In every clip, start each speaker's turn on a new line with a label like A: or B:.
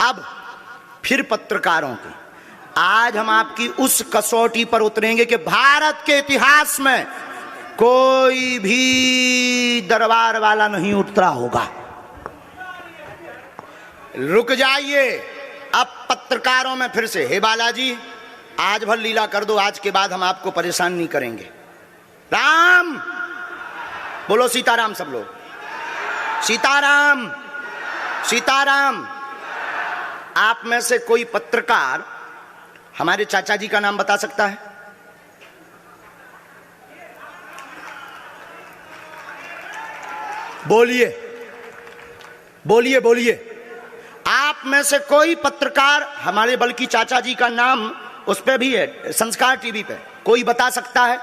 A: अब फिर पत्रकारों की, आज हम आपकी उस कसौटी पर उतरेंगे कि भारत के इतिहास में कोई भी दरबार वाला नहीं उतरा होगा। रुक जाइए, अब पत्रकारों में फिर से, हे बालाजी आज भर लीला कर दो, आज के बाद हम आपको परेशान नहीं करेंगे। राम बोलो, सीताराम सब लोग, सीताराम सीताराम। आप में से कोई पत्रकार हमारे चाचा जी का नाम बता सकता है? बोलिए बोलिए बोलिए। आप में से कोई पत्रकार हमारे बल्कि चाचा जी का नाम उस पे भी है, संस्कार टीवी पे, कोई बता सकता है?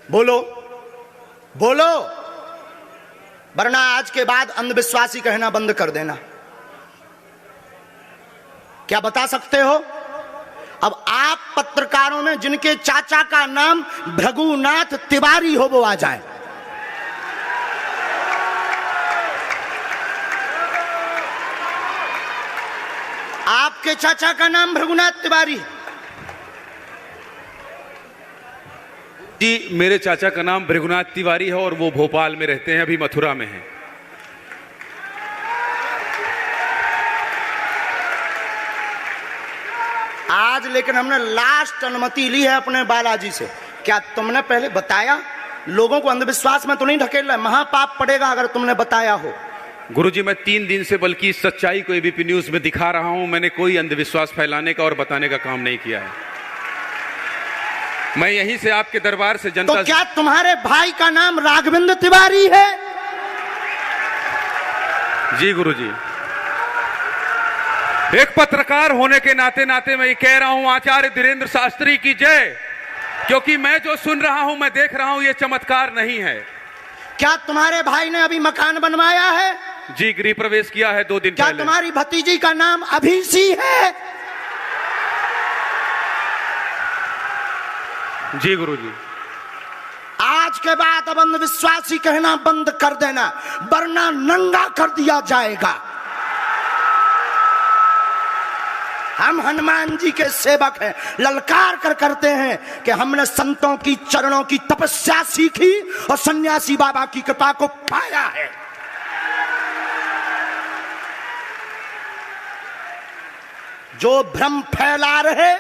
A: बोलो बोलो, वरना आज के बाद अंधविश्वासी कहना बंद कर देना। क्या बता सकते हो? अब आप पत्रकारों में जिनके चाचा का नाम भृगुनाथ तिवारी हो वो आ जाए। आपके चाचा का नाम भृगुनाथ तिवारी?
B: जी, मेरे चाचा का नाम भृगुनाथ तिवारी है और वो भोपाल में रहते हैं, अभी मथुरा में हैं।
A: आज लेकिन हमने लास्ट अनुमति ली है अपने बालाजी से। क्या तुमने पहले बताया? लोगों को अंधविश्वास में तो नहीं ढकेलना, महापाप पड़ेगा अगर तुमने बताया हो।
B: गुरुजी, मैं 3 दिन से बल्कि इस सच्चाई को एबीपी न्यूज में दिखा रहा हूं। मैंने कोई अंधविश्वास फैलाने का और बताने का काम नहीं किया है। मैं यहीं से आपके दरबार से जनता।
A: तो क्या तुम्हारे भाई का नाम राघवेंद्र तिवारी है?
B: जी गुरुजी, एक पत्रकार होने के नाते नाते मैं ये कह रहा हूं, आचार्य धीरेन्द्र शास्त्री की जय। क्योंकि मैं जो सुन रहा हूं, मैं देख रहा हूं, ये चमत्कार नहीं है।
A: क्या तुम्हारे भाई ने अभी मकान बनवाया है?
B: जी, गृह प्रवेश किया है 2 दिन
A: क्या
B: पहले।
A: तुम्हारी भतीजी का नाम अभिषी है?
B: जी गुरुजी।
A: आज के बाद अब अंधविश्वासी कहना बंद कर देना, वरना नंगा कर दिया जाएगा। हम हनुमान जी के सेवक हैं, ललकार कर करते हैं कि हमने संतों की चरणों की तपस्या सीखी और सन्यासी बाबा की कृपा को पाया है। जो भ्रम फैला रहे,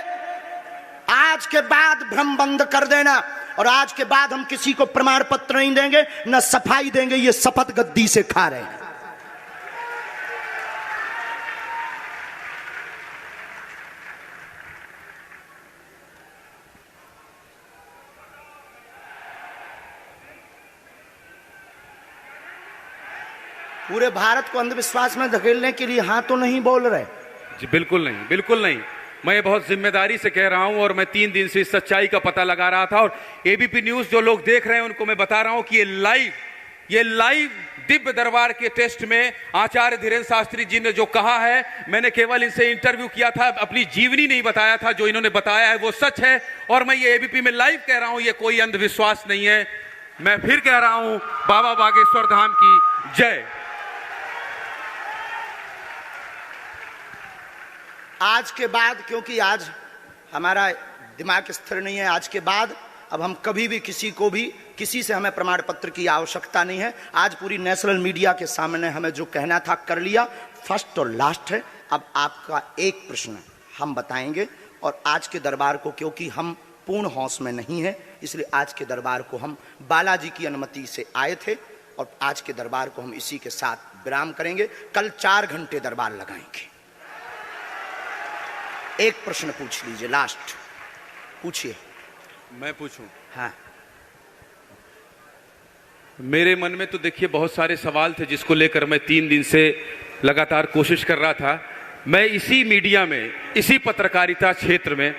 A: आज के बाद भ्रम बंद कर देना। और आज के बाद हम किसी को प्रमाण पत्र नहीं देंगे, न सफाई देंगे, ये शपथ गद्दी से खा रहे हैं। पूरे भारत को अंधविश्वास में धकेलने के लिए हाँ तो नहीं बोल रहे?
B: जी बिल्कुल नहीं, बिल्कुल नहीं। मैं ये बहुत जिम्मेदारी से कह रहा हूं और मैं 3 दिन से इस सच्चाई का पता लगा रहा था। और एबीपी न्यूज जो लोग देख रहे हैं उनको मैं बता रहा हूं कि ये लाइव दिव्य दरबार के टेस्ट में आचार्य धीरेन्द्र शास्त्री जी ने जो कहा है, मैंने केवल इनसे इंटरव्यू किया था, अपनी जीवनी नहीं बताया था। जो इन्होंने बताया है वो सच है और मैं ये एबीपी में लाइव कह रहा हूं, ये कोई अंधविश्वास नहीं है। मैं फिर कह रहा हूं, बाबा बागेश्वर धाम की जय।
A: आज के बाद, क्योंकि आज हमारा दिमाग स्थिर नहीं है, आज के बाद अब हम कभी भी किसी से हमें प्रमाण पत्र की आवश्यकता नहीं है। आज पूरी नेशनल मीडिया के सामने हमें जो कहना था कर लिया, फर्स्ट और लास्ट है। अब आपका एक प्रश्न हम बताएंगे और आज के दरबार को, क्योंकि हम पूर्ण होश में नहीं है, इसलिए आज के दरबार को हम बालाजी की अनुमति से आए थे और आज के दरबार को हम इसी के साथ विराम करेंगे। कल 4 घंटे दरबार लगाएंगे। एक प्रश्न पूछ लीजिए, लास्ट पूछिए।
B: मैं पूछूं?
A: हाँ।
B: मेरे मन में तो देखिए बहुत सारे सवाल थे जिसको लेकर मैं 3 दिन से लगातार कोशिश कर रहा था। मैं इसी मीडिया में, इसी पत्रकारिता क्षेत्र में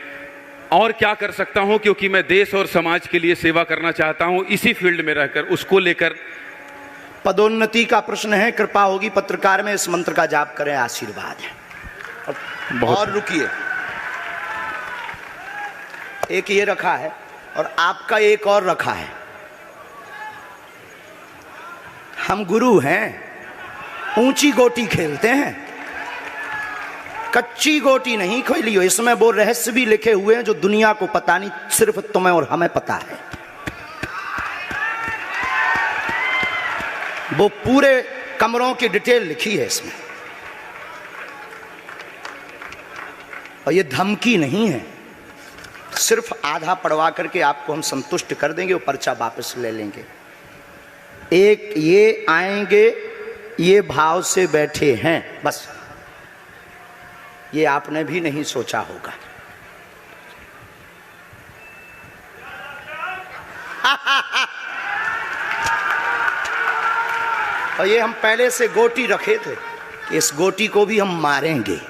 B: और क्या कर सकता हूं, क्योंकि मैं देश और समाज के लिए सेवा करना चाहता हूं इसी फील्ड में रहकर। उसको लेकर
A: पदोन्नति का प्रश्न है, कृपा होगी पत्रकार में इस मंत्र का जाप करें, आशीर्वाद है। और रुकिए, एक ये रखा है और आपका एक और रखा है। हम गुरु हैं, ऊंची गोटी खेलते हैं, कच्ची गोटी नहीं खेली हो। इसमें वो रहस्य भी लिखे हुए हैं जो दुनिया को पता नहीं, सिर्फ तुम्हें और हमें पता है। वो पूरे कमरों की डिटेल लिखी है इसमें, और ये धमकी नहीं है। सिर्फ आधा पढ़वा करके आपको हम संतुष्ट कर देंगे, वो पर्चा वापस ले लेंगे। एक ये आएंगे, ये भाव से बैठे हैं, बस ये आपने भी नहीं सोचा होगा। और ये हम पहले से गोटी रखे थे कि इस गोटी को भी हम मारेंगे।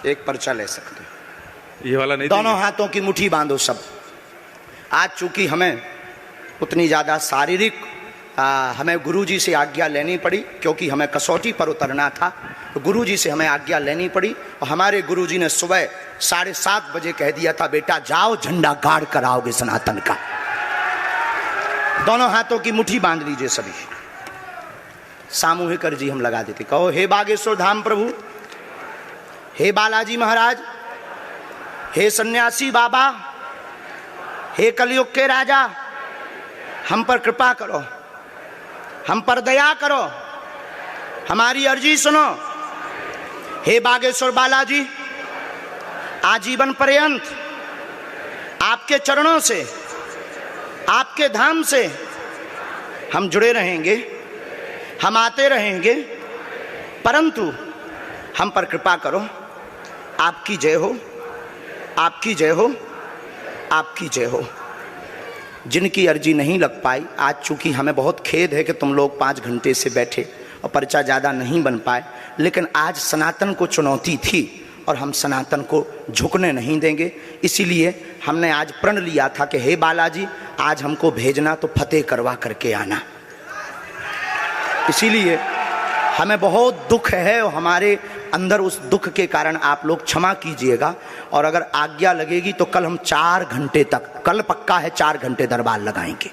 A: एक पर्चा ले सकते हैं,
B: ये वाला नहीं।
A: दोनों हाथों की मुट्ठी बांधो सब। आज चूंकि हमें उतनी ज्यादा शारीरिक हमें गुरुजी से आज्ञा लेनी पड़ी, क्योंकि हमें कसौटी पर उतरना था, तो गुरुजी से हमें आज्ञा लेनी पड़ी। और हमारे गुरुजी ने सुबह 7:30 बजे कह दिया था, बेटा जाओ झंडा गाड़ कर आओगे सनातन का। दोनों हाथों की मुट्ठी बांध लीजिए सभी। सामूहिक अर्जी हम लगा देते। कहो, हे बागेश्वर धाम प्रभु, हे बालाजी महाराज, हे सन्यासी बाबा, हे कलयुग के राजा, हम पर कृपा करो, हम पर दया करो, हमारी अर्जी सुनो। हे बागेश्वर बालाजी, आजीवन पर्यंत आपके चरणों से, आपके धाम से हम जुड़े रहेंगे, हम आते रहेंगे, परंतु हम पर कृपा करो। आपकी जय हो, आपकी जय हो, आपकी जय हो। जिनकी अर्जी नहीं लग पाई, आज चूंकि हमें बहुत खेद है कि तुम लोग 5 घंटे से बैठे और पर्चा ज़्यादा नहीं बन पाए, लेकिन आज सनातन को चुनौती थी और हम सनातन को झुकने नहीं देंगे। इसीलिए हमने आज प्रण लिया था कि हे बालाजी, आज हमको भेजना तो फतेह करवा करके आना। इसीलिए हमें बहुत दुख है और हमारे अंदर उस दुख के कारण आप लोग क्षमा कीजिएगा। और अगर आज्ञा लगेगी तो कल हम 4 घंटे तक, कल पक्का है 4 घंटे दरबार लगाएंगे।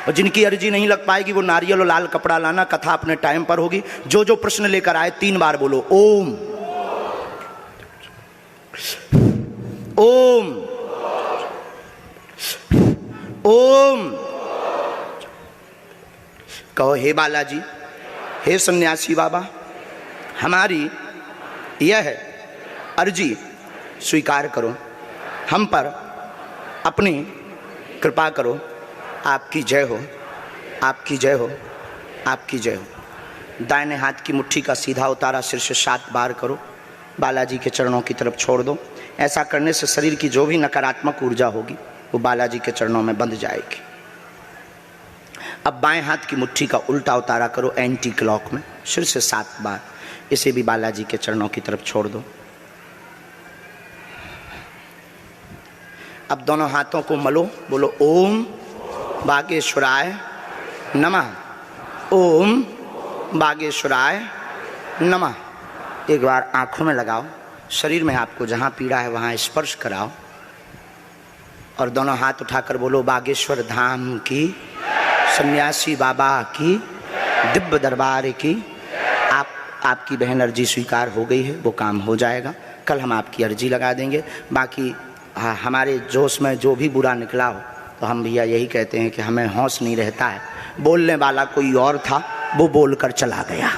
A: और जिनकी अर्जी नहीं लग पाएगी वो नारियल और लाल कपड़ा लाना, कथा अपने टाइम पर होगी। जो जो प्रश्न लेकर आए 3 बार बोलो ओम ओम ओम। कहो, हे बालाजी, हे सन्यासी बाबा, हमारी यह अर्जी स्वीकार करो, हम पर अपनी कृपा करो। आपकी जय हो, आपकी जय हो, आपकी जय हो। दाहिने हाथ की मुट्ठी का सीधा उतारा सिर से 7 बार करो, बालाजी के चरणों की तरफ छोड़ दो। ऐसा करने से शरीर की जो भी नकारात्मक ऊर्जा होगी वो बालाजी के चरणों में बंध जाएगी। अब बाएं हाथ की मुट्ठी का उल्टा उतारा करो एंटी क्लॉक में, सिर से 7 बार। इसे भी बालाजी के चरणों की तरफ छोड़ दो। अब दोनों हाथों को मलो, बोलो ओम बागेश्वराय नमः, ओम बागेश्वराय नमः। एक बार आंखों में लगाओ, शरीर में आपको जहां पीड़ा है वहां स्पर्श कराओ और दोनों हाथ उठाकर बोलो बागेश्वर धाम की, सन्यासी बाबा की, दिव्य दरबार की। आपकी बहन अर्जी स्वीकार हो गई है, वो काम हो जाएगा। कल हम आपकी अर्जी लगा देंगे। बाकी हमारे जोश में जो भी बुरा निकला हो तो हम भैया यही कहते हैं कि हमें होश नहीं रहता है। बोलने वाला कोई और था, वो बोलकर चला गया।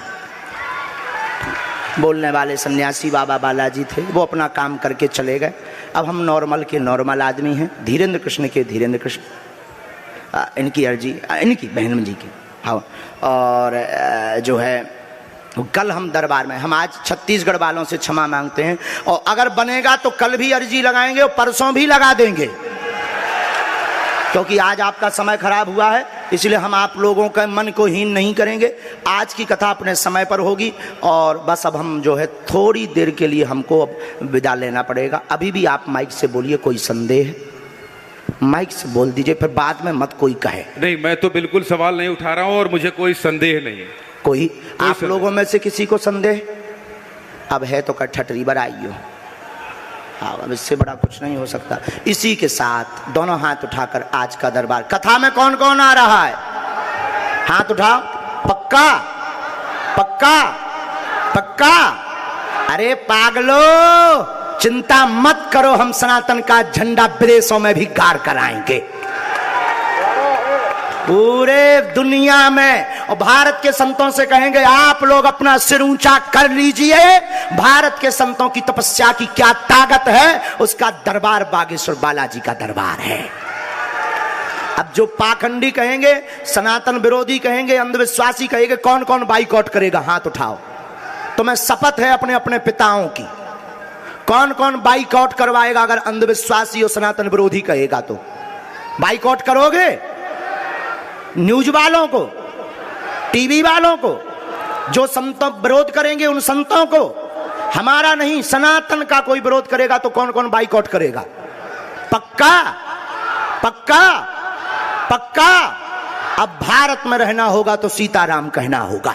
A: बोलने वाले सन्यासी बाबा बालाजी थे, वो अपना काम करके चले गए। अब हम नॉर्मल के नॉर्मल आदमी हैं, धीरेन्द्र कृष्ण के धीरेन्द्र कृष्ण। इनकी अर्जी, इनकी बहन जी की, हाँ। और जो है कल हम दरबार में, हम आज छत्तीसगढ़ वालों से क्षमा मांगते हैं, और अगर बनेगा तो कल भी अर्जी लगाएंगे और परसों भी लगा देंगे, क्योंकि आज आपका समय खराब हुआ है। इसलिए हम आप लोगों के मन को हीन नहीं करेंगे। आज की कथा अपने समय पर होगी और बस अब हम जो है थोड़ी देर के लिए हमको अब विदा लेना पड़ेगा। अभी भी आप माइक से बोलिए, कोई संदेह है माइक से बोल दीजिए, फिर बाद में मत कोई कहे।
B: नहीं, मैं तो बिल्कुल सवाल नहीं उठा रहा हूँ और मुझे कोई संदेह नहीं है।
A: कोई आप लोगों में से किसी को संदेह अब है तो ठटरी बर आइयो। हाँ, अब इससे बड़ा कुछ नहीं हो सकता। इसी के साथ दोनों हाथ उठाकर आज का दरबार, कथा में कौन कौन आ रहा है? हाथ उठाओ। पक्का पक्का पक्का? अरे पागलो, चिंता मत करो, हम सनातन का झंडा विदेशों में भी गाड़ कर आएंगे, पूरे दुनिया में। और भारत के संतों से कहेंगे आप लोग अपना सिर ऊंचा कर लीजिए, भारत के संतों की तपस्या की क्या ताकत है, उसका दरबार बागेश्वर बालाजी का दरबार है। अब जो पाखंडी कहेंगे, सनातन विरोधी कहेंगे, अंधविश्वासी कहेंगे, कौन कौन बाइकआउट करेगा? हाथ उठाओ। तुम्हें शपथ है अपने अपने पिताओं की, कौन कौन बाइकआउट करवाएगा? अगर अंधविश्वासी और सनातन विरोधी कहेगा तो बाइकआउट करोगे? न्यूज वालों को, टीवी वालों को, जो संतों विरोध करेंगे उन संतों को, हमारा नहीं सनातन का कोई विरोध करेगा तो कौन कौन बाइकआउट करेगा? पक्का पक्का पक्का? अब भारत में रहना होगा तो सीताराम कहना होगा।